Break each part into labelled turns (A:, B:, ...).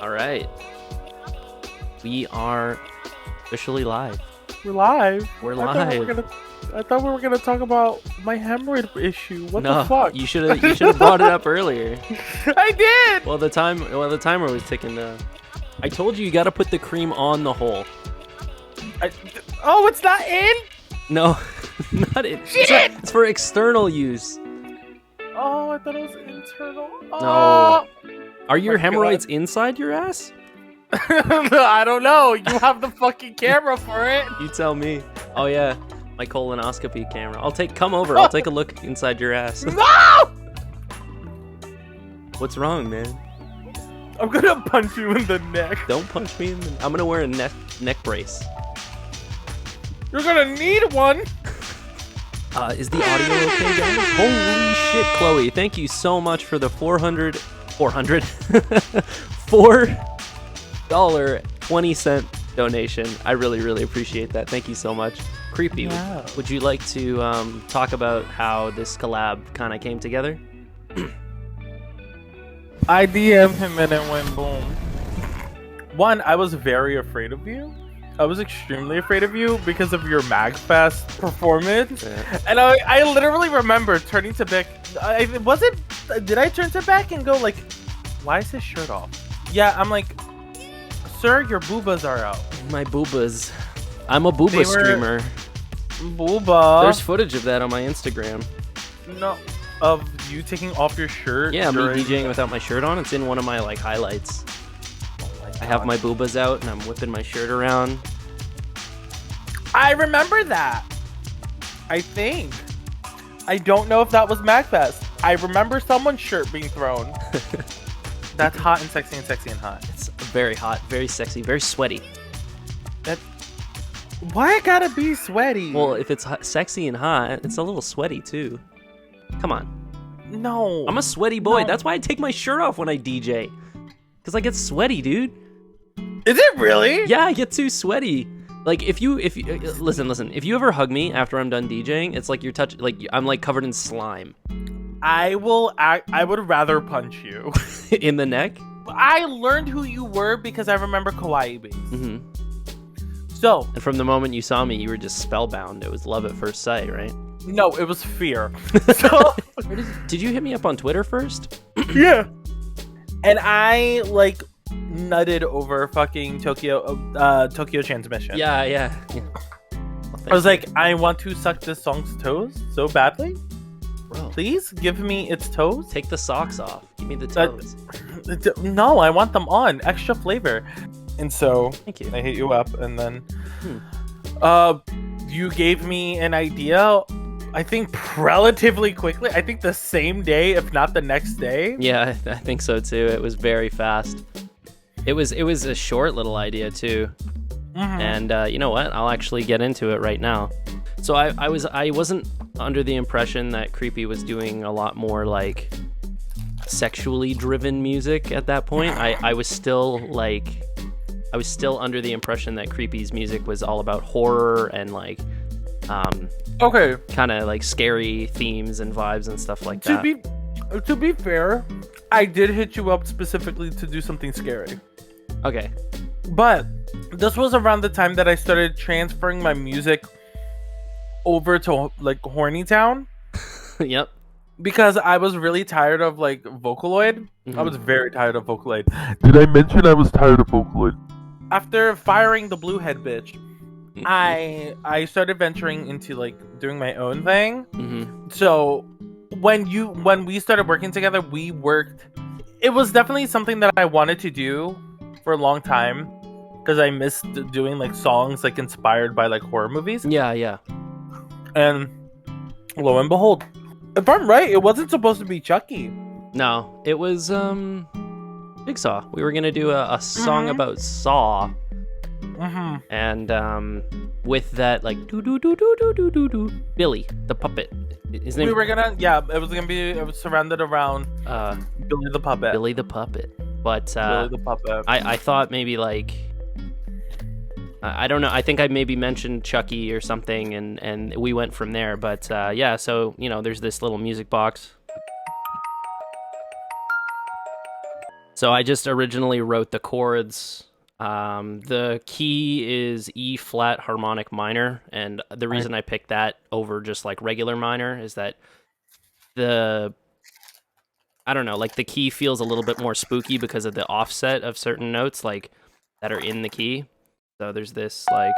A: All right. We are officially live.
B: We're live.
A: We're
B: live. I thought we were gonna talk about my hemorrhoid issue. What
A: No,
B: the fuck?
A: you should have brought it up earlier.
B: I did.
A: Well, the timer was ticking down. I told you got to put the cream on the hole.
B: Oh, it's not in.
A: No, not it.
B: Shit!
A: It's for external use.
B: Oh, I thought it was internal.
A: No.
B: Oh.
A: Are your
B: My
A: hemorrhoids inside your ass?
B: I don't know. You have the fucking camera for it.
A: You tell me. Oh yeah, my colonoscopy camera. Come over. I'll take a look inside your ass.
B: No!
A: What's wrong, man?
B: I'm gonna punch you in the neck.
A: Don't punch me in the... I'm gonna wear a neck brace.
B: You're gonna need one.
A: Is the audio okay, guys? Holy shit, Chloe. Thank you so much for the $4.20 donation. I really appreciate that. Thank you so much. Creepy.
B: Yeah.
A: Would you like to talk about how this collab kind of came together?
B: I DM'd him and it went boom. One, I was very afraid of you. I was extremely afraid of you because of your MagFest performance.
A: Yeah.
B: And I literally remember turning to Beck. Did I turn to Beck and go like, why is his shirt off? Yeah, I'm like, sir, your boobas are out.
A: My boobas. I'm a booba streamer.
B: Booba.
A: There's footage of that on my Instagram.
B: No, of you taking off your shirt.
A: Yeah, me DJing without my shirt on. It's in one of my highlights. I have my boobas out and I'm whipping my shirt around.
B: I remember that. I think. I don't know if that was MagFest. I remember someone's shirt being thrown. That's hot and sexy and hot.
A: It's very hot, very sexy, very sweaty.
B: Why it gotta be sweaty?
A: Well, if it's sexy and hot, it's a little sweaty too. Come on.
B: No.
A: I'm a sweaty boy.
B: No.
A: That's why I take my shirt off when I DJ. Because I get sweaty, dude.
B: Is it really?
A: Yeah, I get too sweaty. Like if you listen, if you ever hug me after I'm done DJing, it's like I'm like covered in slime.
B: I would rather punch you.
A: In the neck?
B: I learned who you were because I remember Kawaii Base.
A: Mm-hmm.
B: So.
A: And from the moment you saw me, you were just spellbound. It was love at first sight, right?
B: No, it was fear. So.
A: Did you hit me up on Twitter first?
B: Yeah. And I nutted over fucking Tokyo Transmission.
A: Yeah.
B: I was like, I want to suck this song's toes so badly.
A: Bro.
B: Please give me its toes.
A: Take the socks off. Give me the toes.
B: No, I want them on. Extra flavor. And so
A: thank you.
B: I hit you up and then you gave me an idea, I think relatively quickly. I think the same day, if not the next day.
A: Yeah, I think so too. It was very fast. It was a short little idea too. Mm-hmm. And you know what? I'll actually get into it right now. So I wasn't under the impression that Creepy was doing a lot more sexually driven music at that point. I was still under the impression that Creepy's music was all about horror and
B: okay,
A: kind of scary themes and vibes and stuff like that.
B: To be fair, I did hit you up specifically to do something scary.
A: Okay.
B: But this was around the time that I started transferring my music over to Horny Town.
A: Yep.
B: Because I was really tired of Vocaloid.
A: Mm-hmm.
B: I was very tired of Vocaloid.
C: Did I mention I was tired of Vocaloid?
B: After firing the blue head bitch,
A: mm-hmm.
B: I started venturing into doing my own thing.
A: Mm-hmm.
B: So when we started working together, we worked. It was definitely something that I wanted to do for a long time because I missed doing songs inspired by horror movies.
A: Yeah.
B: And lo and behold, if I'm right, it wasn't supposed to be Chucky.
A: No, it was Jigsaw. We were gonna do a song about Saw.
B: Mm-hmm.
A: And with that do Billy the puppet. His name.
B: It was surrounded around Billy the puppet.
A: Billy the puppet. But
B: Billy the puppet.
A: I thought maybe I don't know. I think I maybe mentioned Chucky or something, and we went from there. But yeah, so there's this little music box. So I just originally wrote the chords. The key is E flat harmonic minor, and the reason I picked that over just like regular minor is that I don't know, like the key feels a little bit more spooky because of the offset of certain notes like that are in the key. So there's this like,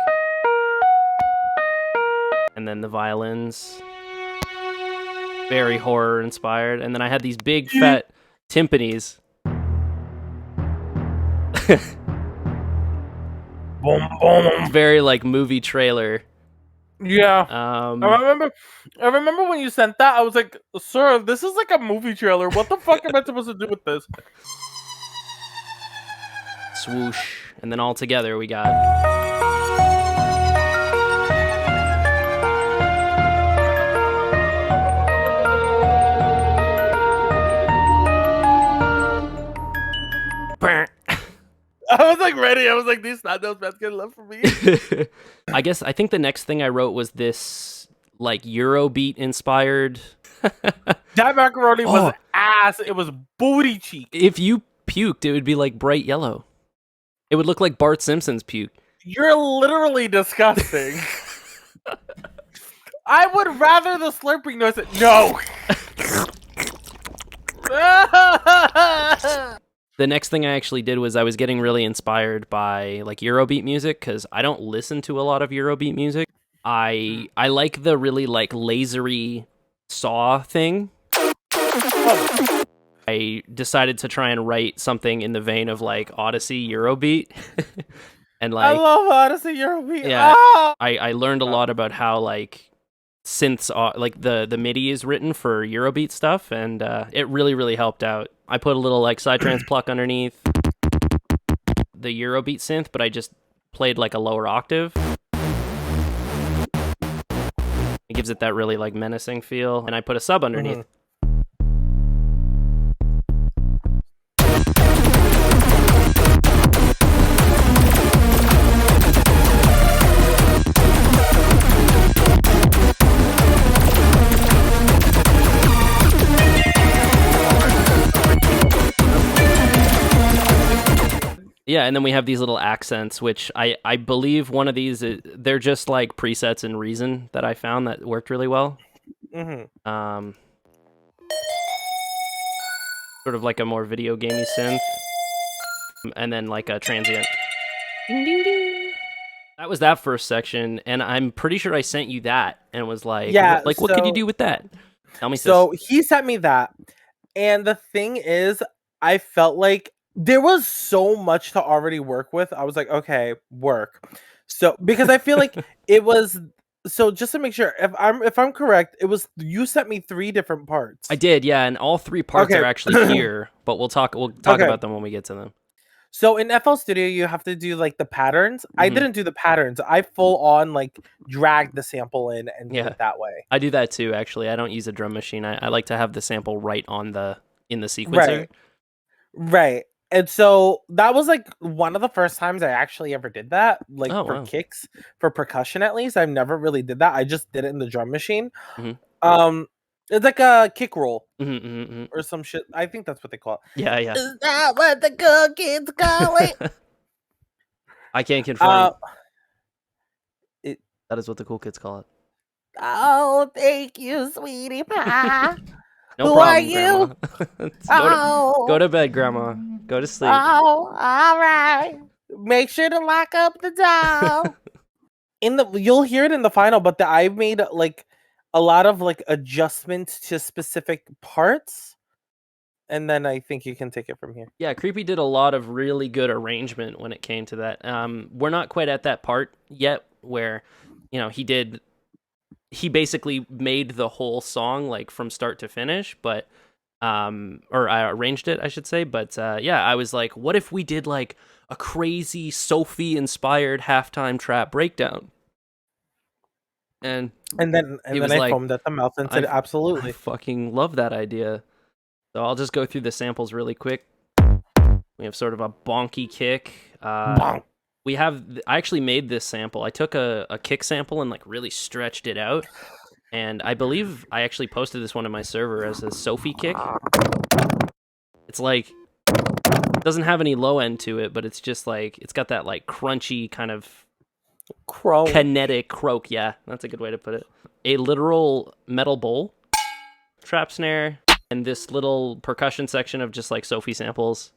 A: and then the violins, very horror inspired, and then I had these big fat timpanis.
B: Boom, boom.
A: It's very like movie trailer.
B: Yeah.
A: Um,
B: I remember when you sent that, I was like, sir, this is like a movie trailer. What the fuck am I supposed to do with this?
A: swoosh, and then all together we got.
B: I was like ready. I was like, these not those man's getting love for me.
A: I think the next thing I wrote was this like Eurobeat inspired.
B: That macaroni was ass. It was booty cheek.
A: If you puked, it would be like bright yellow. It would look like Bart Simpson's puke. You're
B: literally disgusting. I would rather the slurping noise. No.
A: The next thing I actually did was I was getting really inspired by like Eurobeat music because I don't listen to a lot of Eurobeat music. I like the really like lasery saw thing. I decided to try and write something in the vein of like Odyssey Eurobeat. And like
B: I love Odyssey Eurobeat.
A: Yeah,
B: Ah!
A: I learned a lot about how like synths like the MIDI is written for Eurobeat stuff, and it really helped out. I put a little like Psytrance pluck underneath the Eurobeat synth, but I just played like a lower octave. It gives it that really like menacing feel, and I put a sub underneath. Yeah, and then we have these little accents, which I believe one of these, they're just like presets in Reason that I found that worked really well. Sort of like a more video gamey synth. And then like a transient. Ding, ding, ding. That was that first section, and I'm pretty sure I sent you that and was like,
B: yeah,
A: what could you do with that? Tell me.
B: So he sent me that, and the thing is, I felt like there was so much to already work with. I was like, okay, work. So because I feel like it was. So just to make sure, if I'm correct, it was you sent me 3 different parts.
A: I did, yeah, and all 3 parts are actually here, but we'll talk about them when we get to them.
B: So in FL Studio, you have to do like the patterns. I didn't do the patterns. I full on like dragged the sample in and did it that way.
A: I do that too, actually. I don't use a drum machine. I like to have the sample right on in the sequencer.
B: Right. And so that was like one of the first times I actually ever did that, like for kicks, for percussion at least. I've never really did that. I just did it in the drum machine. It's like a kick roll or some shit. I think that's what they call it.
A: Yeah.
B: Is that what the cool kids call it?
A: I can't confirm. That is what the cool kids call it.
B: Oh, thank you, sweetie pie.
A: No
B: Who
A: problem,
B: are you?
A: Go to bed, Grandma. Go to sleep.
B: Oh, all right. Make sure to lock up the door. You'll hear it in the final, but I made like a lot of like adjustments to specific parts, and then I think you can take it from here.
A: Yeah, Creepy did a lot of really good arrangement when it came to that. We're not quite at that part yet where, he basically made the whole song like from start to finish, but or I arranged it, I should say. But I was like, what if we did like a crazy Sophie inspired halftime trap breakdown? And
B: then I foamed at the mouth and said, absolutely.
A: I fucking love that idea. So I'll just go through the samples really quick. We have sort of a bonky kick. I actually made this sample. I took a kick sample and like really stretched it out. And I believe I actually posted this one on my server as a Sophie kick. It's like Doesn't have any low end to it, but it's just like it's got that like crunchy kind of kinetic croak. Yeah, that's a good way to put it. A literal metal bowl, trap snare, and this little percussion section of just like Sophie samples.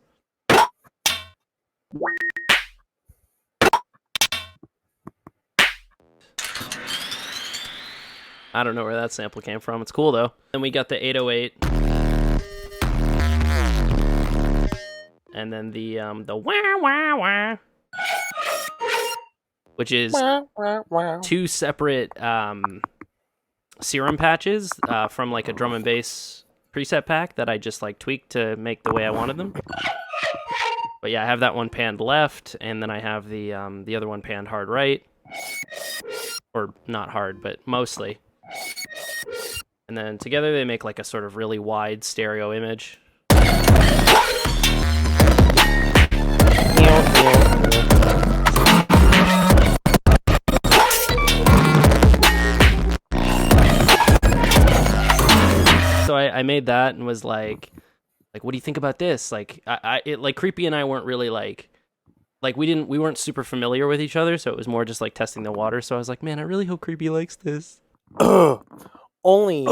A: I don't know where that sample came from. It's cool though. Then we got the 808. And then the wah wah wah, which is two separate serum patches from like a drum and bass preset pack that I just like tweaked to make the way I wanted them. But yeah, I have that one panned left, and then I have the other one panned hard right, or not hard, but mostly. And then together they make like a sort of really wide stereo image. So I made that and was like, what do you think about this? Like, like Creepy and I weren't really like we weren't super familiar with each other, so it was more just like testing the water. So I was like, man, I really hope Creepy likes this.
B: Only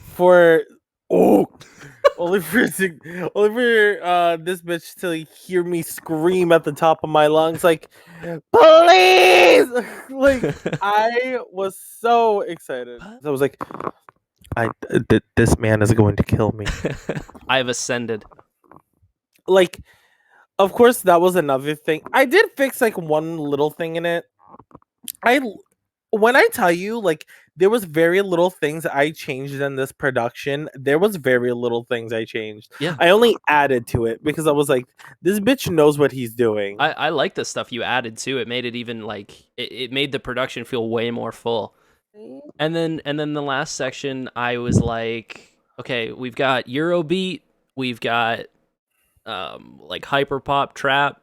B: for only for this bitch to hear me scream at the top of my lungs, like, please! Like, I was so excited. I was like, this man is going to kill me.
A: I've ascended.
B: Like, of course, that was another thing. I did fix like one little thing in it. When I tell you, like, there was very little things I changed in this production. There was very little things I changed.
A: Yeah.
B: I only added to it because I was like, this bitch knows what he's doing.
A: I like the stuff you added too. It made it even like it made the production feel way more full. And then the last section, I was like, okay, we've got Eurobeat, we've got like hyperpop trap.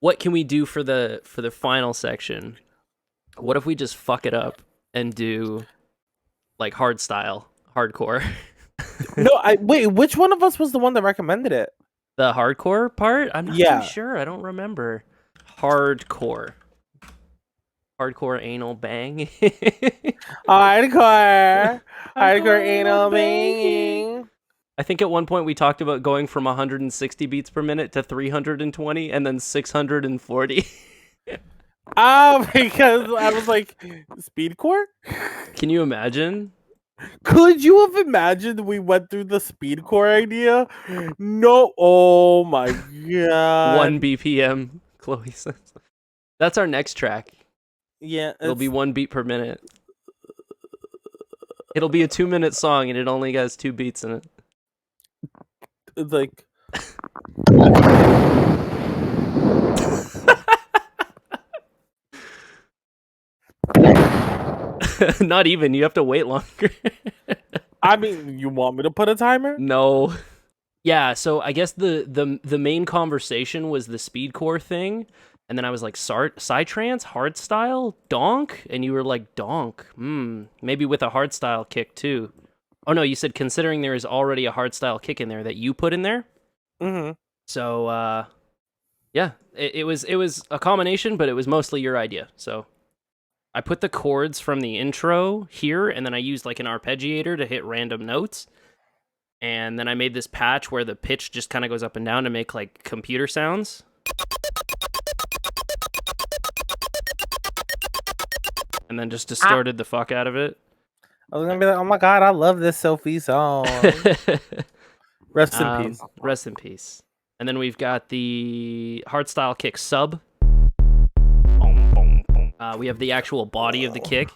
A: What can we do for the final section? What if we just fuck it up and do like hardcore?
B: No, wait. Which one of us was the one that recommended it?
A: The hardcore part? I'm not too sure. I don't remember. Hardcore anal bang.
B: hardcore anal banging.
A: I think at one point we talked about going from 160 beats per minute to 320 and then 640.
B: Because I was like, speedcore?
A: Can you imagine?
B: Could you have imagined we went through the speedcore idea? No. Oh my god.
A: 1 BPM, Chloe says. That's our next track.
B: Yeah.
A: It'll be 1 beat per minute. It'll be a 2-minute song and it only has 2 beats in it.
B: It's like...
A: Not even. You have to wait longer.
B: I mean, you want me to put a timer?
A: No. Yeah, so I guess the main conversation was the speedcore thing, and then I was like, psytrance, hardstyle, donk, and you were like, donk. Maybe with a hardstyle kick too. Oh no, you said considering there is already a hardstyle kick in there that you put in there.
B: Mm-hmm.
A: So yeah, it was a combination, but it was mostly your idea. So I put the chords from the intro here, and then I used like an arpeggiator to hit random notes. And then I made this patch where the pitch just kind of goes up and down to make like computer sounds. And then just distorted the fuck out of it.
B: I was gonna be like, oh my god, I love this Sophie song. Rest in peace.
A: Rest in peace. And then we've got the hardstyle kick sub. We have the actual body of the kick.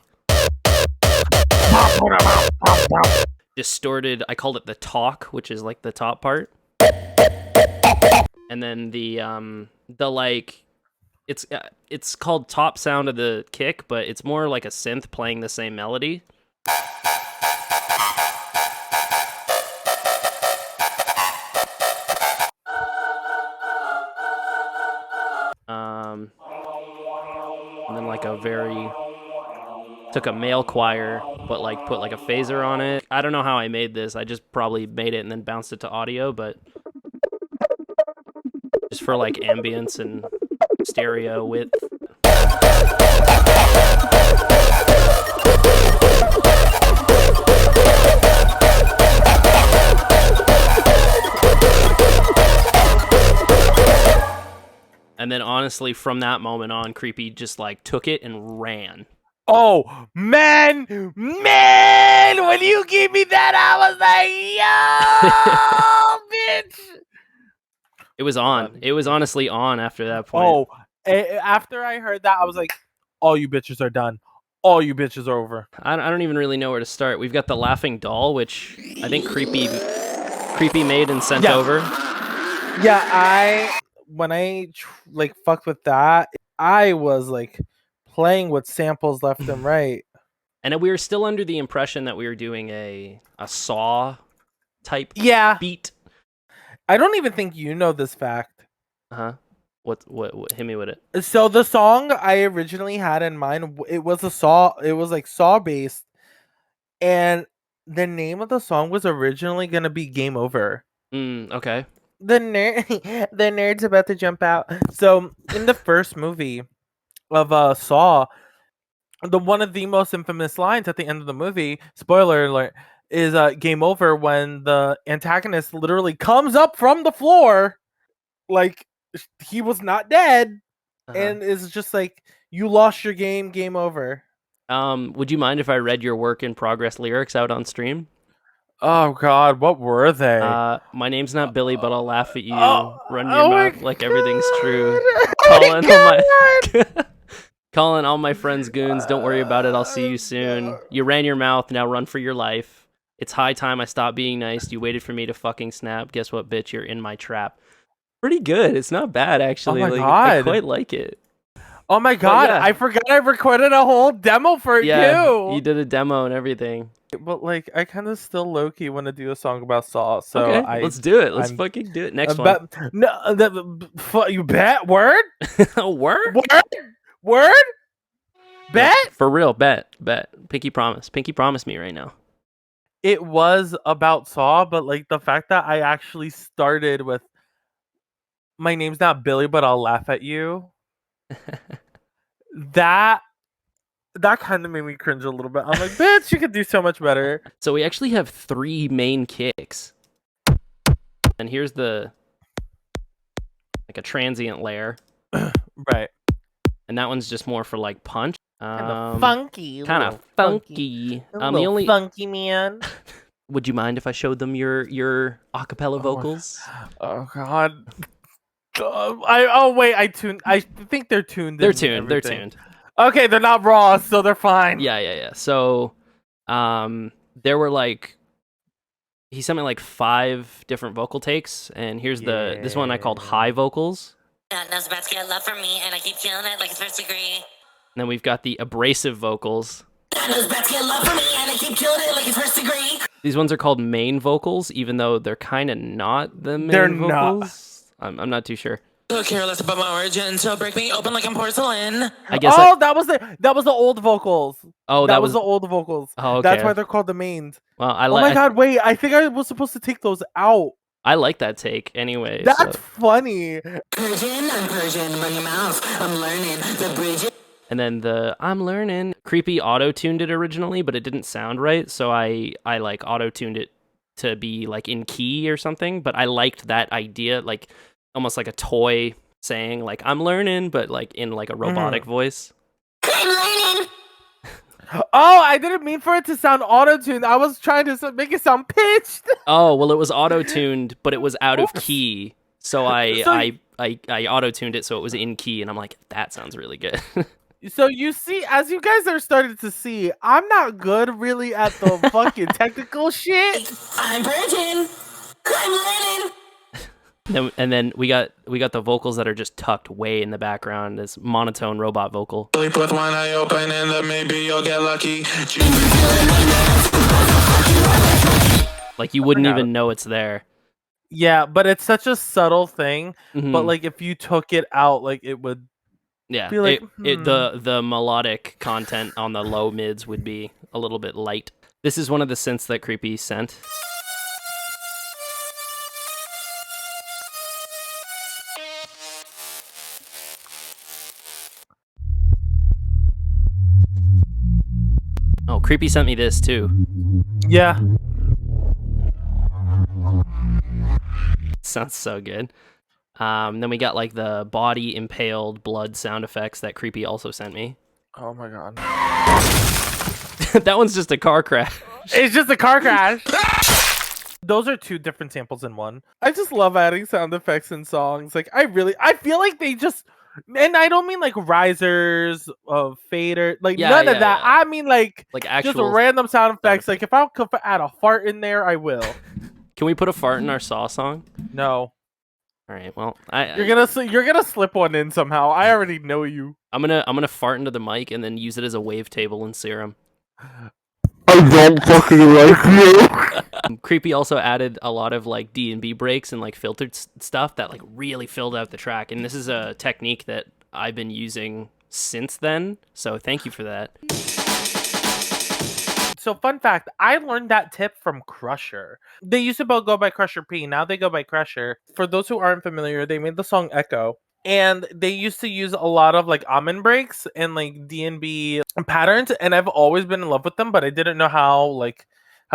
A: Distorted, I called it the talk, which is like the top part. And then the like, it's called top sound of the kick, but it's more like a synth playing the same melody. And then like took a male choir, but like put like a phaser on it. I don't know how I made this. I just probably made it and then bounced it to audio, but just for like ambience and stereo width. And then honestly, from that moment on, Creepy just like took it and ran.
B: Oh, man, when you gave me that, I was like, yo, bitch.
A: It was on. It was honestly on after that point.
B: Oh, after I heard that, I was like, all you bitches are done. All you bitches are over.
A: I don't even really know where to start. We've got the laughing doll, which I think Creepy made and sent over.
B: Yeah, when I like fucked with that, I was like playing with samples left and right.
A: And we were still under the impression that we were doing a Saw type beat.
B: I don't even think you know this fact.
A: Uh-huh. What hit me with it?
B: So the song I originally had in mind, it was like Saw based, and the name of the song was originally gonna be Game Over.
A: Okay.
B: The nerd's about to jump out. So in the first movie of Saw, one of the most infamous lines at the end of the movie, spoiler alert, is game over when the antagonist literally comes up from the floor like he was not dead and is just like, you lost your game over.
A: Would you mind if I read your work in progress lyrics out on stream?
B: Oh god, what were they?
A: My name's not Billy, but I'll laugh at you. Run your
B: oh
A: mouth like everything's true. Calling all my friends goons. Don't worry about it. I'll see you soon. You ran your mouth. Now run for your life. It's high time I stopped being nice. You waited for me to fucking snap. Guess what, bitch? You're in my trap. Pretty good. It's not bad, actually.
B: Oh my
A: god. I quite like it.
B: Oh my god, I forgot I recorded a whole demo for it too.
A: You did a demo and everything.
B: But like, I kind of still low-key want to do a song about Saw, so
A: okay, let's do it. Let's fucking do it. Next one.
B: You bet? Word?
A: Word?
B: Word? Bet?
A: No, for real, bet. Pinky promise. Pinky promise me right now.
B: It was about Saw, but like the fact that I actually started with, my name's not Billy, but I'll laugh at you. that kind of made me cringe a little bit. I'm like, bitch, you could do so much better.
A: So we actually have 3 main kicks. And here's the like a transient layer.
B: Right.
A: And that one's just more for like punch.
B: Kind of funky.
A: Kind of funky.
B: The only funky man.
A: Would you mind if I showed them your acapella vocals?
B: Oh god. I think they're tuned.
A: They're tuned.
B: Okay, they're not raw, so they're fine.
A: Yeah. So, there were like, he sent me like 5 different vocal takes, and here's this one I called high vocals.
D: Now's about to get love from me, and I keep feeling it like it's first degree.
A: And then we've got the abrasive vocals.
D: Now's about to get love from me, and I keep killing it like it's first degree.
A: These ones are called main vocals, even though they're kind of not the main vocals. I'm not too sure.
D: So careless about my origin, so break me open like I'm porcelain.
A: I guess.
B: That was the old vocals.
A: Oh,
B: that was the old vocals.
A: Oh, okay.
B: That's why they're called the mains.
A: Well,
B: oh my god, wait! I think I was supposed to take those out.
A: I like that take anyway.
B: That's funny.
D: Persian, I'm Persian, run your mouth. I'm learning the bridge.
A: And then I'm learning. Creepy auto-tuned it originally, but it didn't sound right, so I like auto-tuned it to be like in key or something. But I liked that idea, like almost like a toy saying like I'm learning, but like in like a robotic voice.
D: I'm learning.
B: Oh, I didn't mean for it to sound auto-tuned. I was trying to make it sound pitched.
A: Oh, well, it was auto-tuned, but it was out of key. So I auto-tuned it so it was in key, and I'm like, that sounds really good.
B: So you see, as you guys are starting to see, I'm not good really at the fucking technical shit.
D: I'm virgin. I'm learning.
A: And then we got the vocals that are just tucked way in the background, this monotone robot vocal.
E: Sleep with one eye open and then maybe you'll get lucky.
A: Like you wouldn't even know it's there.
B: Yeah, but it's such a subtle thing. But like if you took it out, like it would.
A: Yeah,
B: be like,
A: the melodic content on the low mids would be a little bit light. This is one of the synths that Creepy sent. Creepy sent me this too.
B: Yeah.
A: Sounds so good. Then we got like the body impaled blood sound effects that Creepy also sent me.
B: Oh my god.
A: That one's just a car crash.
B: It's just a car crash. Those are two different samples in one. I just love adding sound effects in songs. Like I feel like they just, and I don't mean like risers of fader, like none of that. I mean like
A: actual
B: just random sound effects. Like if I could add a fart in there, I will.
A: Can we put a fart in our Saw song?
B: No.
A: All right. Well,
B: you're gonna slip one in somehow. I already know you.
A: I'm gonna fart into the mic and then use it as a wavetable in Serum.
C: I don't fucking like you.
A: Creepy also added a lot of like D&B breaks and like filtered stuff that like really filled out the track, and this is a technique that I've been using since then. So thank you for that.
B: So fun fact, I learned that tip from Crusher. They used to both go by Crusher P. Now they go by Crusher. For those who aren't familiar, they made the song Echo. And they used to use a lot of like almond breaks and like D&B patterns. And I've always been in love with them, but I didn't know how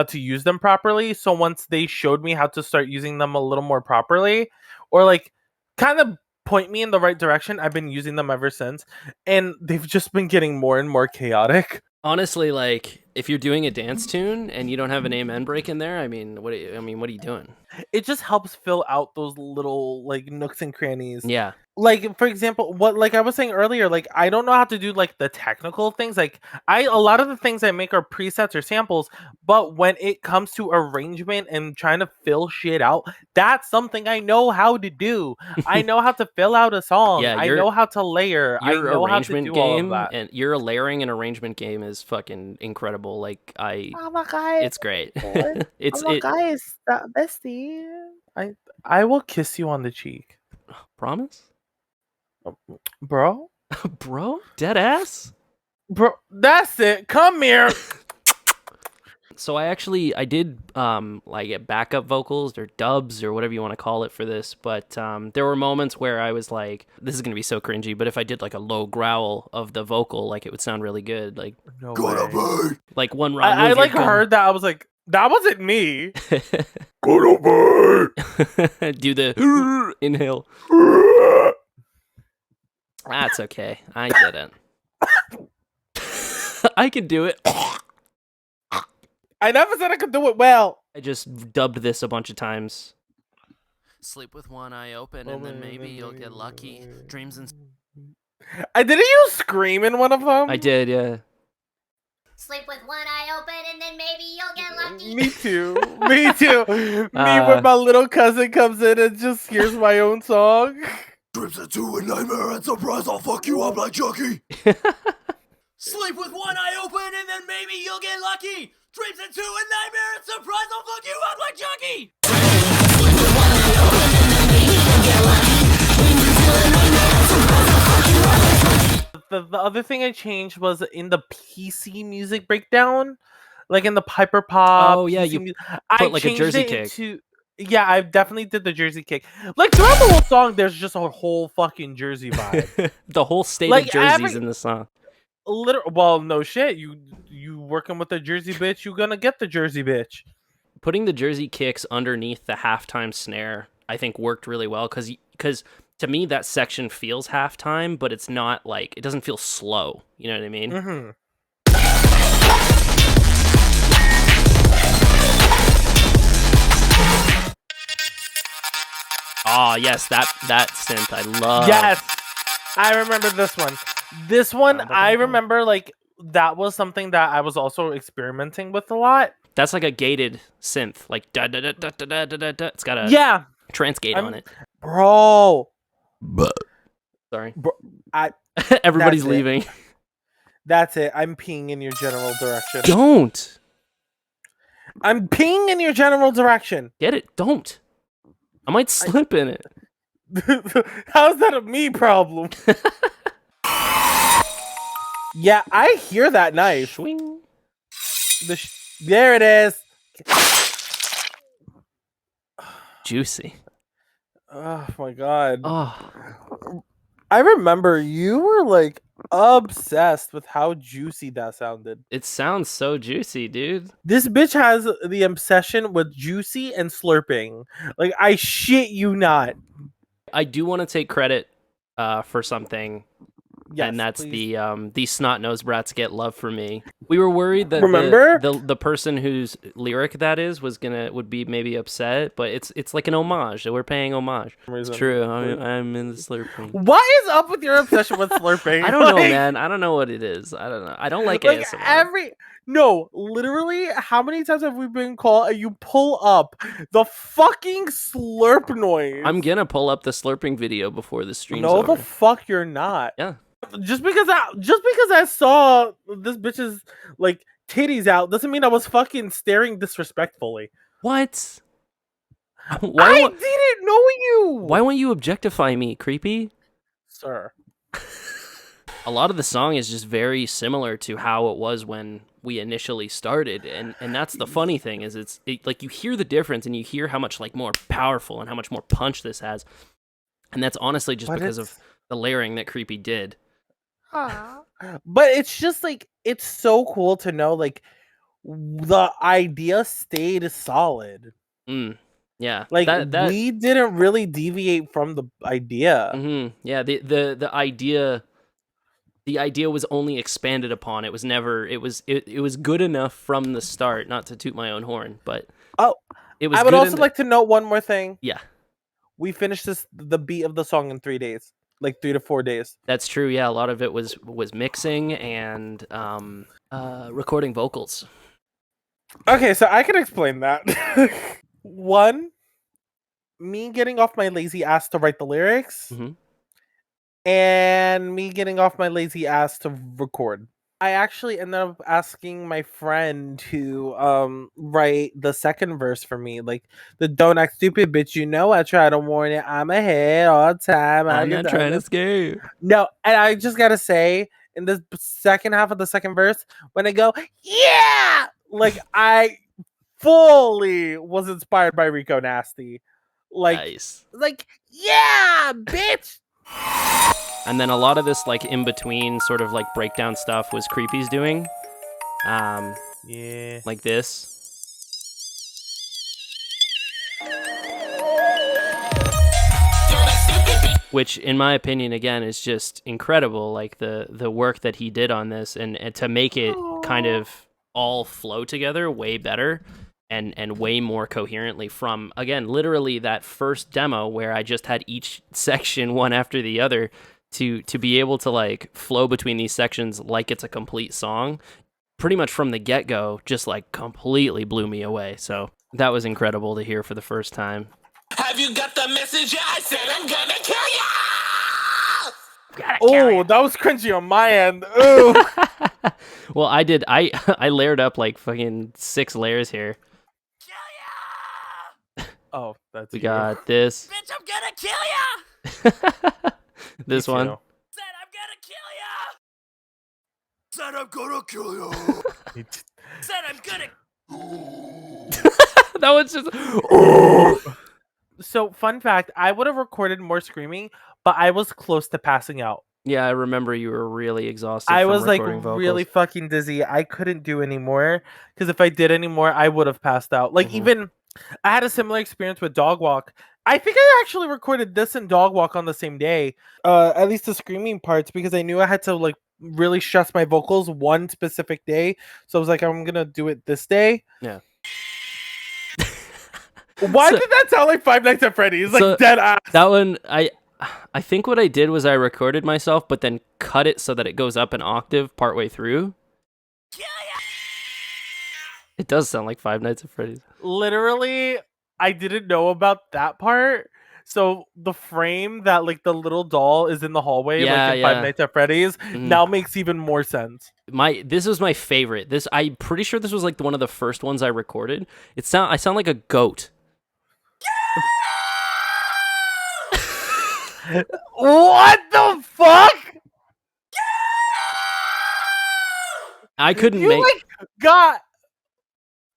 B: to use them properly. So once they showed me how to start using them a little more properly, or like kind of point me in the right direction, I've been using them ever since. And they've just been getting more and more chaotic.
A: Honestly, like if you're doing a dance tune and you don't have an amen break in there, I mean, what are you doing?
B: It just helps fill out those little like nooks and crannies.
A: Yeah.
B: Like for example, what like I was saying earlier, like I don't know how to do like the technical things. Like a lot of the things I make are presets or samples, but when it comes to arrangement and trying to fill shit out, that's something I know how to do. I know how to fill out a song.
A: Yeah,
B: I know how to layer. I know how to do all of that.
A: And your layering and arrangement game is fucking incredible. Like
B: oh my god,
A: it's great.
B: Guys, bestie. I will kiss you on the cheek.
A: Promise?
B: Bro?
A: Bro? Dead ass?
B: Bro, that's it. Come here.
A: So I did like backup vocals or dubs or whatever you want to call it for this, but there were moments where I was like, this is gonna be so cringy, but if I did like a low growl of the vocal, like it would sound really good. Like
B: no way.
A: Like one round.
B: I like heard that. I was like, that wasn't me.
C: Go to bed.
A: Do the inhale. That's okay. I didn't. I could do it.
B: I never said I could do it well.
A: I just dubbed this a bunch of times. Sleep with one eye open and then maybe you'll get lucky. Dreams and...
B: Didn't you scream in one of them?
A: I did, yeah.
F: Sleep with one eye open and then maybe you'll get lucky.
B: Me too. Me too. Me when my little cousin comes in and just hears my own song.
C: Dreams into a nightmare and surprise, I'll fuck you up like Chucky.
G: Sleep with one eye open and then maybe you'll get lucky. Dreams into a nightmare and surprise, I'll fuck you up like Chucky.
B: The other thing I changed was in the PC music breakdown, like in the Piper Pop.
A: Oh yeah,
B: PC
A: you put like a Jersey kick.
B: Yeah, I definitely did the Jersey kick. Like throughout the whole song, there's just a whole fucking Jersey vibe.
A: The whole state of Jersey's in the song.
B: Well, no shit. You working with the Jersey bitch, you gonna get the Jersey bitch.
A: Putting the Jersey kicks underneath the halftime snare, I think worked really well because to me that section feels halftime, but it's not like, it doesn't feel slow. You know what I mean?
B: Mm-hmm.
A: Oh yes, that synth I love.
B: Yes, I remember this one. This one I remember like that was something that I was also experimenting with a lot.
A: That's like a gated synth, like da da da da da da da da. It's got a trance gate on it,
B: bro.
A: Sorry,
B: bro,
A: everybody's leaving.
B: That's it. I'm peeing in your general direction.
A: Don't.
B: I'm peeing in your general direction.
A: Get it? Don't. I might slip in it.
B: How's that a me problem? Yeah, I hear that knife.
A: Swing.
B: There it is.
A: Juicy.
B: Oh my god.
A: Oh.
B: I remember you were like obsessed with how juicy that sounded.
A: It sounds so juicy, dude.
B: This bitch has the obsession with juicy and slurping. Like, I shit you not.
A: I do want to take credit for something,
B: Yes,
A: and that's
B: please.
A: the snot nosed brats get love for me. We were worried that
B: Remember?
A: the person whose lyric that is would be maybe upset, but it's like an homage. We're paying homage. It's true. I'm in the slurping.
B: What is up with your obsession with slurping?
A: I don't know, man. I don't know what it is. I don't know. I don't like ASMR.
B: No, literally, how many times have we been called and you pull up the fucking slurp noise?
A: I'm gonna pull up the slurping video before the stream's
B: No,
A: over.
B: the fuck you're not.
A: Yeah.
B: Just because I saw this bitch's like titties out doesn't mean I was fucking staring disrespectfully.
A: What?
B: I didn't know you.
A: Why won't you objectify me, creepy?
B: Sir?
A: A lot of the song is just very similar to how it was when we initially started, and that's the funny thing is like you hear the difference and you hear how much like more powerful and how much more punch this has, and that's honestly just because of the layering that Creepy did.
B: But it's just like it's so cool to know like the idea stayed solid.
A: Yeah,
B: like we didn't really deviate from the idea.
A: Yeah, the idea was only expanded upon. It was never. It was good enough from the start. Not to toot my own horn, but it was.
B: I would also like to note one more thing.
A: Yeah,
B: we finished the beat of the song in 3 days, like 3 to 4 days.
A: That's true. Yeah, a lot of it was mixing and recording vocals.
B: Okay, so I can explain that. One, me getting off my lazy ass to write the lyrics. And me getting off my lazy ass to record. I actually ended up asking my friend to write the second verse for me. Like the "Don't act stupid, bitch. You know I try to warn you. I'm ahead all the time.
A: I'm not trying to scare you."
B: No, and I just gotta say, in the second half of the second verse, when I go, yeah, like I fully was inspired by Rico Nasty. Like,
A: nice.
B: Like, yeah, bitch.
A: And then a lot of this, like, in between sort of like breakdown stuff was Creepy's doing.
B: Yeah.
A: Like this. Which, in my opinion, again, is just incredible. Like, the work that he did on this and to make it kind of all flow together way better and way more coherently from, again, literally that first demo where I just had each section one after the other to be able to like flow between these sections like it's a complete song pretty much from the get-go just like completely blew me away. So that was incredible to hear for the first time.
E: Have you got the message? I said I'm gonna kill you!
B: Oh, that was cringy on my end. Ooh.
A: Well, I layered up like fucking 6 layers here.
G: Kill ya!
B: Oh, that's
A: we got this.
G: Bitch, I'm gonna kill ya!
A: This one.
G: Said I'm gonna kill ya!
C: Said I'm gonna kill you.
G: Said I'm gonna.
A: That was just.
B: So, fun fact: I would have recorded more screaming, but I was close to passing out.
A: Yeah, I remember you were really exhausted.
B: I was like
A: vocals.
B: really fucking dizzy. I couldn't do anymore because if I did anymore, I would have passed out. Like even I had a similar experience with Dog Walk. I think I actually recorded this and Dog Walk on the same day. At least the screaming parts because I knew I had to like really stress my vocals one specific day. So I was like, I'm gonna do it this day.
A: Yeah.
B: Why did that sound like Five Nights at Freddy's? Like dead ass.
A: That one, I think what I did was I recorded myself, but then cut it so that it goes up an octave partway through. It does sound like Five Nights at Freddy's.
B: Literally, I didn't know about that part. So the frame that like the little doll is in the hallway, like in Five Nights at Freddy's, now makes even more sense.
A: This was my favorite. I'm pretty sure this was like one of the first ones I recorded. I sound like a goat.
B: What the fuck?
A: I couldn't
B: you
A: make.
B: Like got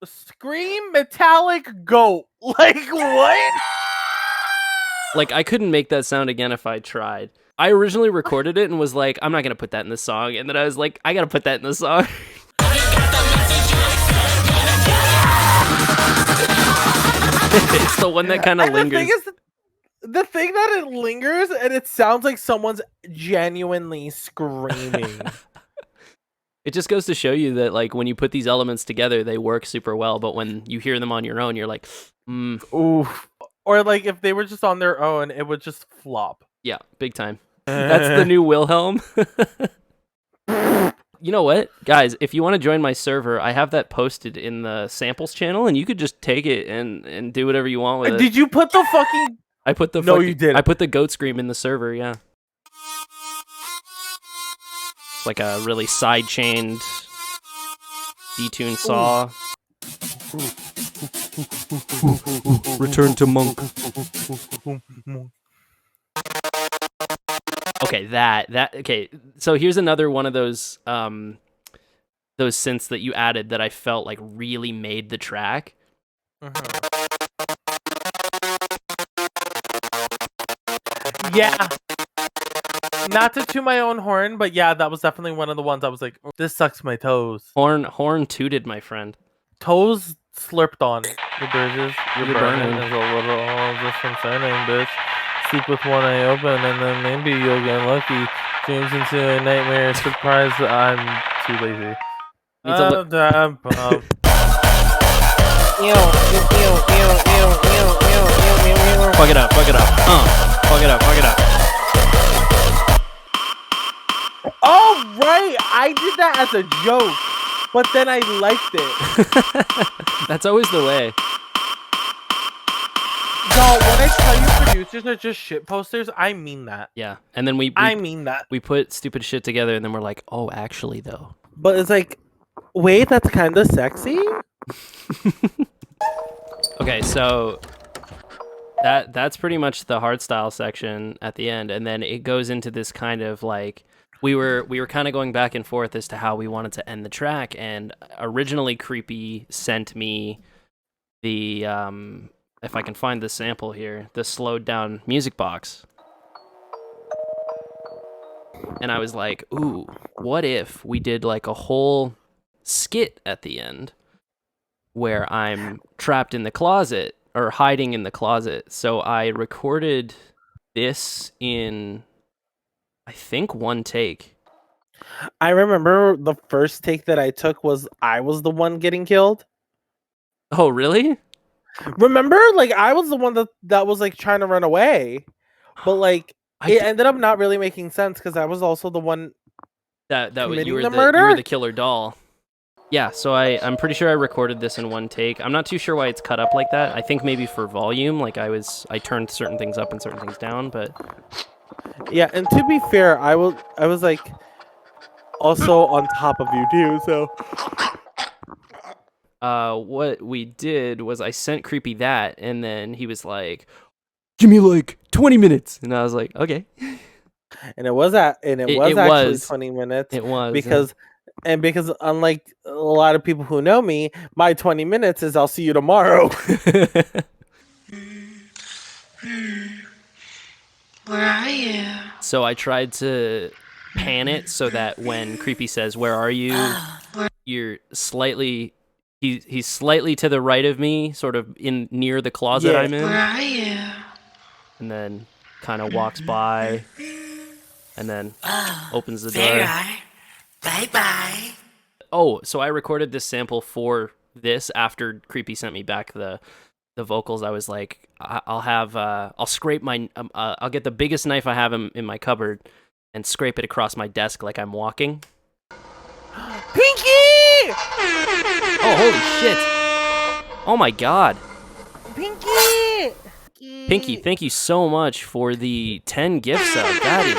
B: scream metallic goat. Like what?
A: Like I couldn't make that sound again if I tried. I originally recorded it and was like, I'm not gonna put that in the song, and then I was like, I gotta put that in the song. It's the one that kind of lingers.
B: The thing that it lingers, and it sounds like someone's genuinely screaming.
A: It just goes to show you that, like, when you put these elements together, they work super well. But when you hear them on your own, you're like,
B: ooh. Or like if they were just on their own, it would just flop.
A: Yeah, big time. That's the new Wilhelm. You know what, guys? If you want to join my server, I have that posted in the samples channel, and you could just take it and do whatever you want with it.
B: Did you put the fucking?
A: I put the.
B: No, you didn't.
A: I put the goat scream in the server. Yeah. It's like a really side-chained detuned saw. Return to monk. Okay, okay. So here's another one of those synths that you added that I felt like really made the track.
B: Yeah. Not to toot my own horn, but yeah, that was definitely one of the ones I was like, this sucks my toes.
A: Horn tooted, my friend.
B: Toes slurped on. The bridges, you're burning. There's a little all this concerning, bitch. Sleep with one eye open, and then maybe you'll get lucky. Dreams into a nightmare. Surprise! I'm too lazy.
A: Fuck it up. Fuck it up. Fuck it up. Fuck it up.
B: Oh right, I did that as a joke, but then I liked it.
A: That's always the way.
B: No, when I tell you producers are just shit posters, I mean that.
A: Yeah, and then
B: I mean that.
A: We put stupid shit together, and then we're like, oh, actually, though.
B: But it's like, wait, that's kind of sexy?
A: Okay, so that's pretty much the hardstyle section at the end, and then it goes into this kind of like, we were kind of going back and forth as to how we wanted to end the track, and originally Creepy sent me the if I can find the sample here, the slowed down music box. And I was like, ooh, what if we did like a whole skit at the end where I'm trapped in the closet or hiding in the closet? So I recorded this in, I think, one take.
B: I remember the first take that I took was I was the one getting killed.
A: Oh, really?
B: Remember, like I was the one that was like trying to run away, but like it ended up not really making sense because I was also the one
A: that was you were
B: the murder.
A: You were the killer doll. Yeah, so I'm pretty sure I recorded this in one take. I'm not too sure why it's cut up like that. I think maybe for volume, like I turned certain things up and certain things down, but
B: yeah. And to be fair, I was like also on top of you too, so.
A: What we did was I sent Creepy that, and then he was like, give me like 20 minutes. And I was like, okay.
B: And it was actually 20 minutes.
A: It was.
B: Because unlike a lot of people who know me, my 20 minutes is I'll see you tomorrow.
H: Where are you?
A: So I tried to pan it so that when Creepy says, where are you? You're slightly... He's slightly to the right of me, sort of in near the closet I'm in.
H: Where are you?
A: And then kind of walks by, and then opens the door.
H: There you are. Bye-bye.
A: Oh, so I recorded this sample for this after Creepy sent me back the vocals. I was like, I'll scrape my, I'll get the biggest knife I have in my cupboard and scrape it across my desk like I'm walking.
B: Pinky!
A: Oh, holy shit. Oh my god.
B: Pinky!
A: Pinky, thank you so much for the 10 gift sub. That is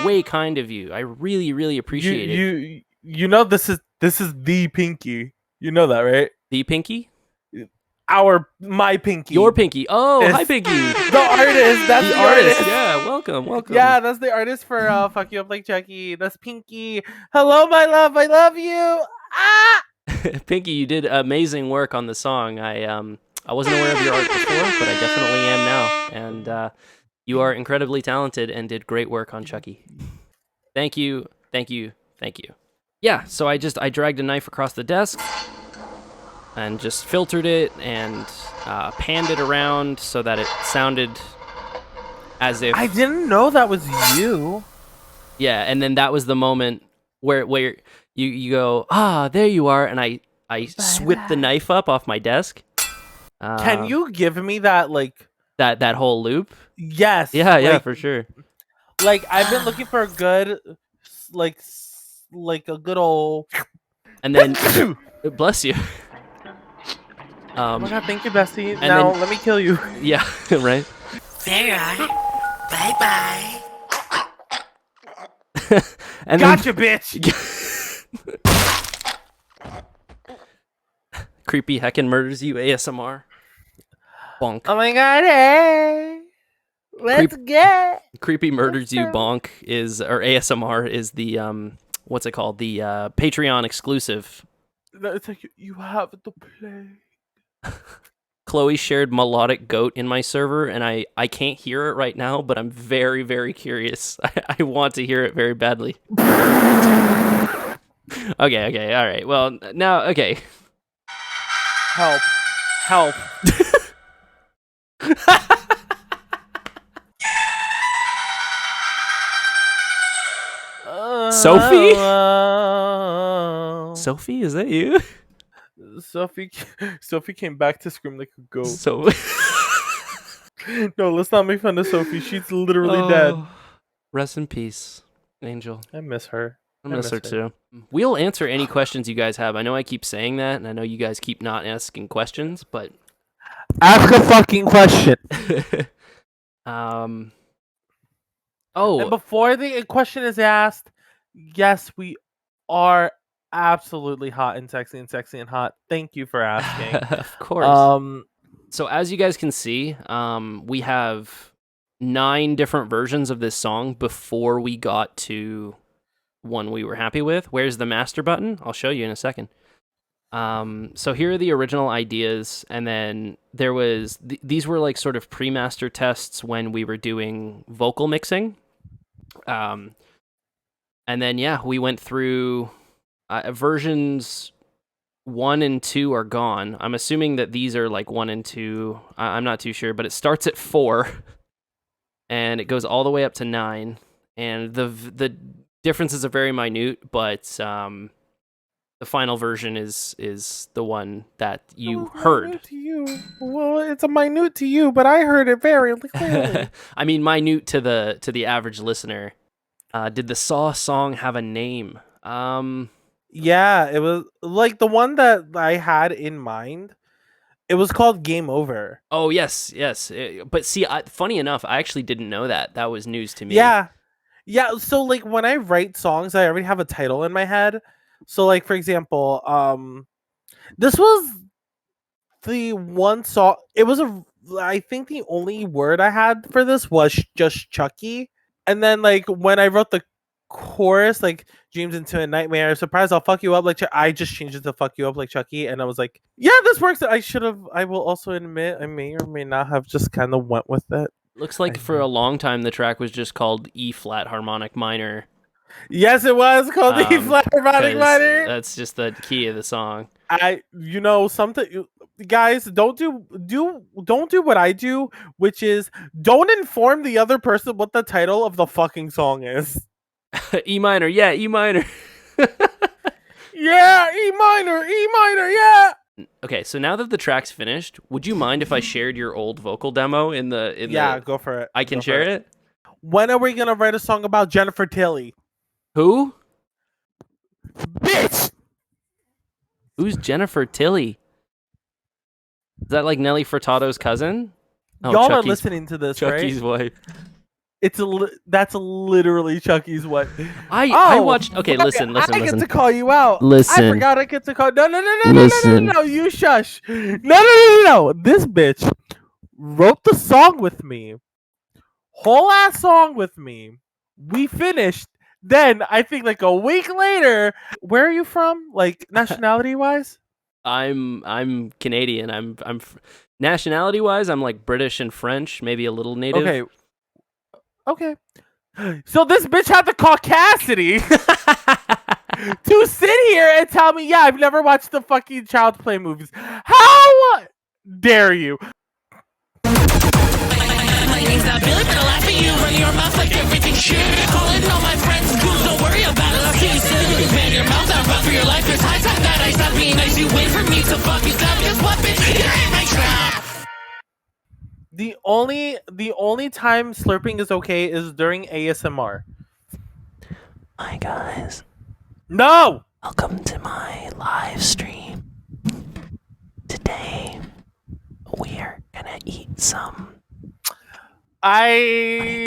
A: way kind of you. I really, really appreciate it.
B: You know this is the Pinky. You know that, right?
A: The Pinky?
B: My Pinky.
A: Your Pinky. Oh, hi Pinky.
B: The artist. That's the artist.
A: Yeah, welcome.
B: Yeah, that's the artist for Fuck You Up Like Chucky. That's Pinky. Hello, my love. I love you. Ah!
A: Pinky, you did amazing work on the song. I wasn't aware of your art before, but I definitely am now. And You are incredibly talented and did great work on Chucky. Thank you, thank you, thank you. Yeah, so I dragged a knife across the desk and just filtered it and panned it around so that it sounded as if...
B: I didn't know that was you.
A: Yeah, and then that was the moment where you go, there you are, and I whipped the knife up off my desk.
B: Can you give me that, like...
A: That whole loop?
B: Yes.
A: Yeah, for sure.
B: Like, I've been looking for a good, like a good old...
A: And then... Bless you.
B: Oh my god, thank you, Bessie.
A: and
B: Now,
A: then-
B: let me kill you.
A: Yeah, right?
H: There you are. Bye-bye.
A: And
B: Gotcha, bitch!
A: Creepy heckin' murders you ASMR. Bonk.
B: Oh my god, hey! Let's get...
A: Creepy murders you bonk or ASMR is the what's it called? The Patreon exclusive.
B: No, it's like, you have to play.
A: Chloe shared melodic goat in my server, and I can't hear it right now, but I'm very, very curious. I want to hear it very badly. Okay, all right. Well, now, okay.
B: Help.
A: Sophie? Sophie, is that you?
B: Sophie came back to scream like a goat.
A: So
B: No, let's not make fun of Sophie. She's literally dead.
A: Rest in peace, Angel.
B: I miss her.
A: I miss her too. We'll answer any questions you guys have. I know I keep saying that, and I know you guys keep not asking questions, but
B: Ask a fucking question.
A: Oh,
B: And before the question is asked, yes, we are absolutely hot and sexy and hot. Thank you for asking.
A: of course. So as you guys can see, we have 9 different versions of this song before we got to one we were happy with. Where's the master button? I'll show you in a second. So here are the original ideas, and then there was these were like sort of pre-master tests when we were doing vocal mixing. And then yeah, we went through versions 1 and 2 are gone. I'm assuming that these are like 1 and 2. I'm not too sure, but it starts at 4 and it goes all the way up to 9. And the differences are very minute, but the final version is the one that you heard.
B: Minute to you. Well, it's a minute to you, but I heard it very clearly.
A: I mean, minute to the average listener. Did the Saw song have a name?
B: Yeah, it was like the one that I had in mind. It was called Game Over.
A: Oh, yes. But see, funny enough, I actually didn't know that. That was news to me.
B: Yeah. So like when I write songs, I already have a title in my head. So like for example, this was the one song. It was I think the only word I had for this was just Chucky. And then like when I wrote the chorus, like dreams into a nightmare, surprise, I'll fuck you up like I just changed it to fuck you up like Chucky, and I was like, yeah, this works. I will also admit I may or may not have just kind of went with it.
A: Looks like for a long time the track was just called E flat harmonic minor.
B: Yes, it was called the E flat harmonic
A: 'cause
B: minor.
A: That's just the key of the song.
B: Something, guys, don't do what I do, which is don't inform the other person what the title of the fucking song is.
A: E minor, yeah, E minor.
B: Yeah, E minor, yeah.
A: Okay, so now that the track's finished, would you mind if I shared your old vocal demo in the
B: Go for it.
A: I can share it?
B: When are we gonna write a song about Jennifer Tilly?
A: Who?
B: Bitch!
A: Who's Jennifer Tilly? Is that like Nelly Furtado's cousin? Oh,
B: Y'all are
A: Chucky's-
B: listening to this,
A: Chucky's
B: right?
A: wife.
B: That's literally Chucky's wife.
A: I watched. Okay, listen.
B: I get to call you out.
A: Listen.
B: I forgot I get to call. No.
A: Listen.
B: No. You shush. No. This bitch wrote the song with me. Whole ass song with me. We finished. Then I think like a week later. Where are you from? Like nationality wise?
A: I'm Canadian. I'm nationality wise, I'm like British and French, maybe a little native.
B: Okay. Okay. So this bitch had the caucasity to sit here and tell me, yeah, I've never watched the fucking Child's Play movies. How dare you?
E: My name's not Billy, but I'll laugh at you. Run your mouth like everything shit. Calling all my friends goons, don't worry about it. I'll kill you soon. Man, your mouth out, run for your life. It's high time that I stop being nice. You wait for me to fuck you down. Guess what, bitch? You're in my trap.
B: The only time slurping is okay is during ASMR.
A: Hi guys,
B: No!
A: welcome to my live stream. Today we're gonna eat some.
B: I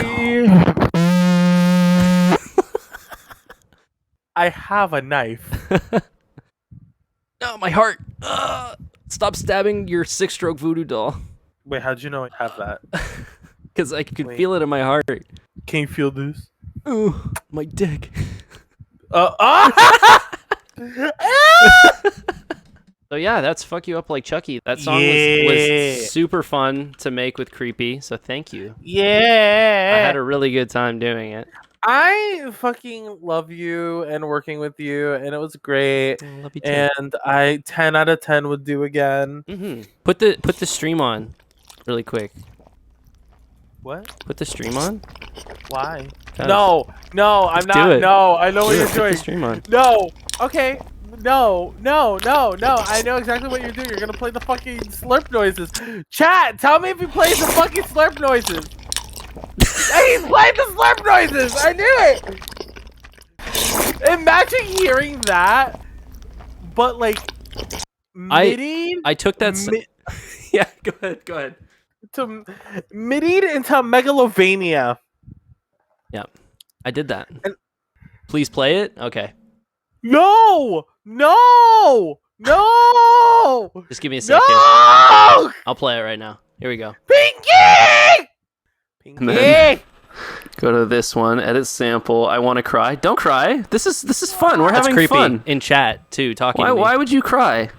B: have a knife.
A: Oh, my heart! Stop stabbing your Sixtroke voodoo doll.
B: Wait, how'd you know I have that?
A: Because I could
B: Wait.
A: feel it in my heart.
B: Can you feel this?
A: Ooh, my dick. So yeah, that's Fuck You Up Like Chucky. That song was super fun to make with Creepy, so thank you.
B: Yeah.
A: I had a really good time doing it.
B: I fucking love you and working with you, and it was great.
A: I love you too.
B: And I 10 out of 10 would do again.
A: Put the stream on really quick.
B: What?
A: Put the stream on?
B: Why?
A: 'Cause-
B: No, I'm
A: do
B: not.
A: it.
B: No, I know what you're
A: Put
B: doing.
A: the stream on.
B: No. Okay. No. I know exactly what you're doing. You're gonna play the fucking slurp noises. Chat, tell me if he plays the fucking slurp noises. Hey, he's playing the slurp noises. I knew it. Imagine hearing that, but like middied.
A: I took that. Yeah, go ahead.
B: To middied into Megalovania.
A: Yeah, I did that.
B: And-
A: Please play it. Okay.
B: No.
A: Just give me a second.
B: No.
A: I'll play it right now. Here we go.
B: Pinky.
A: And then go to this one. Edit sample. I want to cry. Don't cry. This is fun. We're That's having creepy. fun in chat too. Talking. to me.
B: Why
A: would you cry?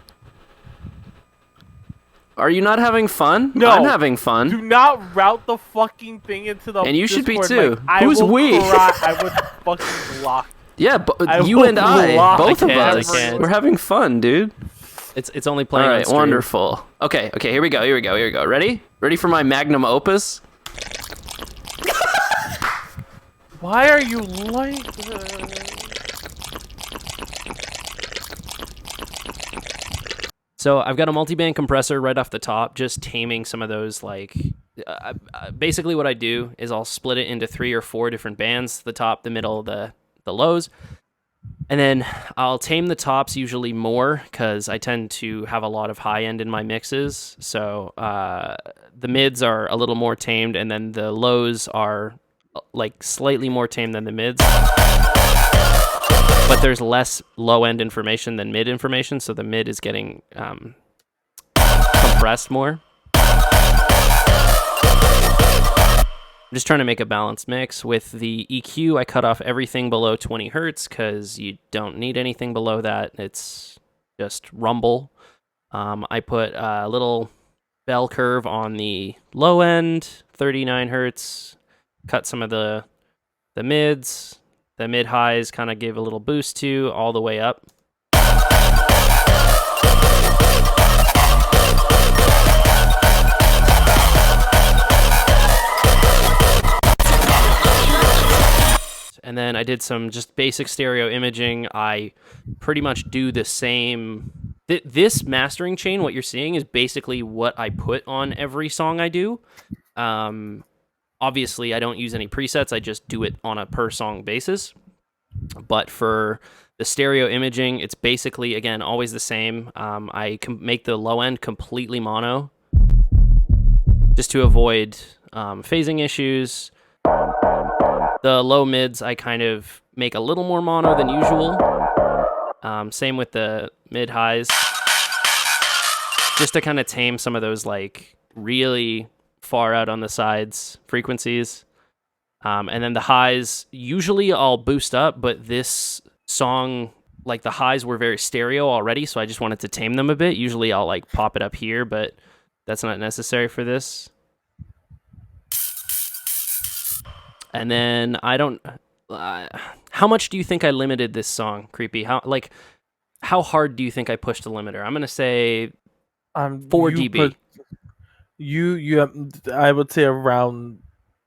A: Are you not having fun?
B: No.
A: I'm having fun.
B: Do not route the fucking thing into the.
A: And you should be
B: Discord,
A: too.
B: Mike.
A: Who's
B: I will
A: we?
B: Cry. I would fucking block.
A: Yeah, you
B: will
A: and I,
B: block
A: both of
B: I
A: us.
B: can't.
A: We're having fun, dude. It's only playing. All right,
B: on stream.
A: wonderful. Okay, here we go. Ready for my magnum opus?
B: Why are you like this?
A: So I've got a multi-band compressor right off the top, just taming some of those. Like, basically what I do is I'll split it into 3 or 4 different bands: the top, the middle, the lows, and then I'll tame the tops usually more because I tend to have a lot of high end in my mixes. So the mids are a little more tamed, and then the lows are like slightly more tamed than the mids. But there's less low-end information than mid information, so the mid is getting compressed more. I'm just trying to make a balanced mix. With the EQ, I cut off everything below 20 hertz because you don't need anything below that. It's just rumble. I put a little bell curve on the low end, 39 hertz. Cut some of the mids. The mid-highs kind of give a little boost to, all the way up. And then I did some just basic stereo imaging. I pretty much do the same. This mastering chain, what you're seeing, is basically what I put on every song I do. Obviously, I don't use any presets. I just do it on a per song basis. But for the stereo imaging, it's basically, again, always the same. I can make the low end completely mono just to avoid phasing issues. The low mids, I kind of make a little more mono than usual. Same with the mid highs. Just to kind of tame some of those like really far out on the sides frequencies. And then the highs, usually I'll boost up, but this song, like the highs were very stereo already, so I just wanted to tame them a bit. Usually I'll like pop it up here, but that's not necessary for this. And then I don't. How much do you think I limited this song, Creepy? How hard do you think I pushed the limiter? I'm gonna say 4 dB.
B: I would say around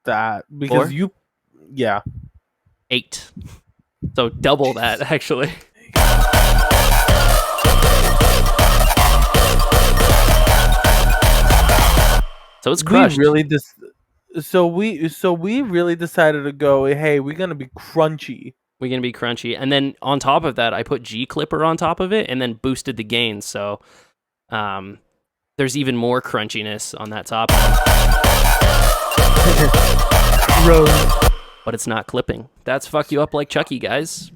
B: that because
A: 4?
B: yeah.
A: 8. So double that actually. So it's crushed.
B: So we really decided to go, hey, we're gonna be crunchy.
A: We're gonna be crunchy, and then on top of that, I put G Clipper on top of it, and then boosted the gain. So, there's even more crunchiness on that top. But it's not clipping. That's Fuck You Up Like Chucky, guys.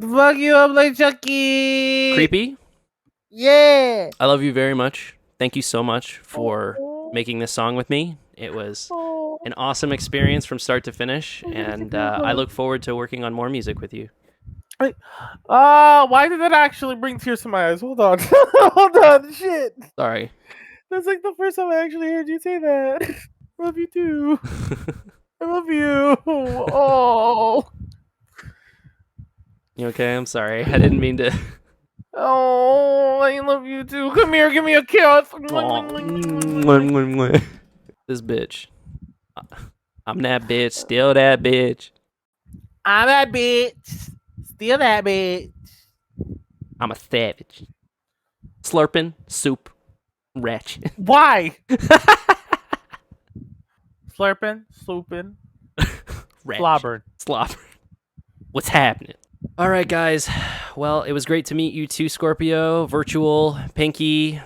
B: Fuck you up like Chucky.
A: Creepy.
B: Yeah.
A: I love you very much. Thank you so much for making this song with me. It was an awesome experience from start to finish, and I look forward to working on more music with you.
B: Why did that actually bring tears to my eyes? Hold on. Hold on. Shit.
A: Sorry.
B: That's like the first time I actually heard you say that. Love you too. I love you. Oh.
A: You okay? I'm sorry. I didn't mean to.
B: Oh, I love you too. Come here, give me a kiss.
A: This bitch. I'm that bitch. Still that bitch.
B: I'm that bitch. Still that bitch.
A: I'm a savage. Slurping soup. Ratchet.
B: Why? Slurping, slooping, slobbering.
A: Slobber. What's happening? All right, guys. Well, it was great to meet you too, Scorpio, Virtual, Pinky,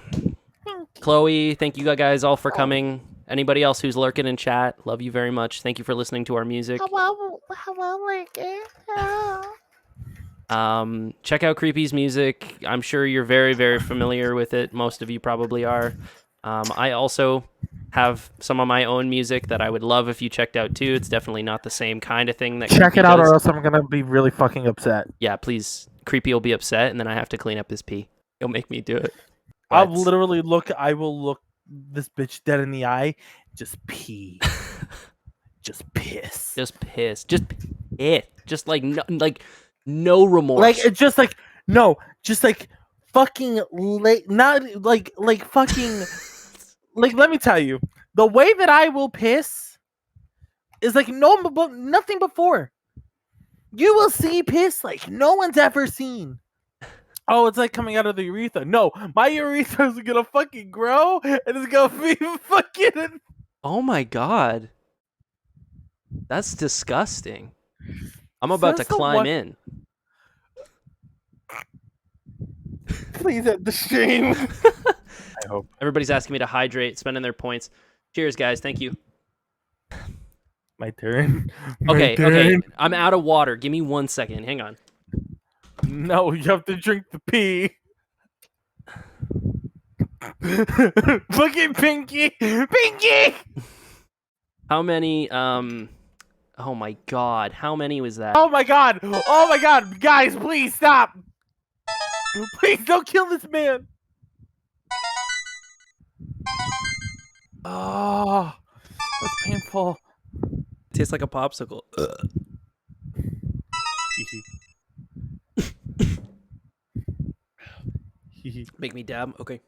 A: Chloe. Thank you guys all for coming. Anybody else who's lurking in chat, love you very much. Thank you for listening to our music.
B: Hello, Lincoln.
A: Check out Creepy's music. I'm sure you're very, very familiar with it. Most of you probably are. I also have some of my own music that I would love if you checked out too. It's definitely not the same kind of thing that
B: check
A: Creepy
B: it out,
A: does.
B: or else I'm gonna be really fucking upset.
A: Yeah, please. Creepy will be upset, and then I have to clean up his pee. He'll make me do it.
B: I will look this bitch dead in the eye. Just pee. Just piss.
A: Just piss. Just piss. Just no remorse.
B: Like it's just like no, just like fucking not like fucking like let me tell you, the way that I will piss is like nothing before. You will see piss like no one's ever seen. Oh, it's like coming out of the urethra. No, my urethra is gonna fucking grow and it's gonna be fucking.
A: Oh my god, that's disgusting. I'm about to climb in.
B: Please end the stream.
A: I hope. Everybody's asking me to hydrate, spending their points. Cheers, guys. Thank you.
B: My turn.
A: Okay. I'm out of water. Give me 1 second. Hang on.
B: No, you have to drink the pee. Fucking Pinky! Pinky!
A: How many, oh my god. How many was that?
B: Oh my god! Oh my god! Guys, please stop! Please don't kill this man! Oh, that's painful.
A: Tastes like a popsicle. Make me dab? Okay.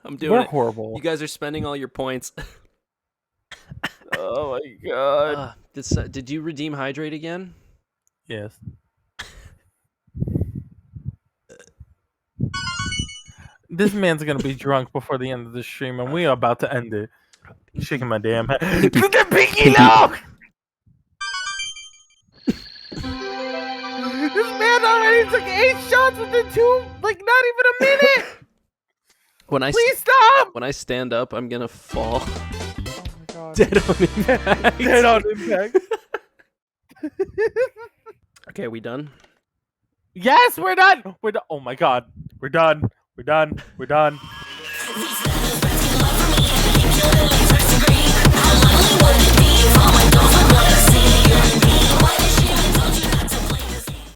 A: I'm doing
B: We're
A: it.
B: horrible.
A: You guys are spending all your points.
B: Oh my god.
A: Did you redeem hydrate again?
B: Yes. This man's gonna be drunk before the end of the stream, and we are about to end it. Shaking my damn head. The Pinky, no! This man already took 8 shots within not even a minute! Please stop!
A: When I stand up, I'm gonna fall.
B: Oh my god.
A: Dead on impact.
B: Dead on impact.
A: Okay, we done?
B: Yes, we're done! We're done. Oh my god. We're done. We're done. We're done.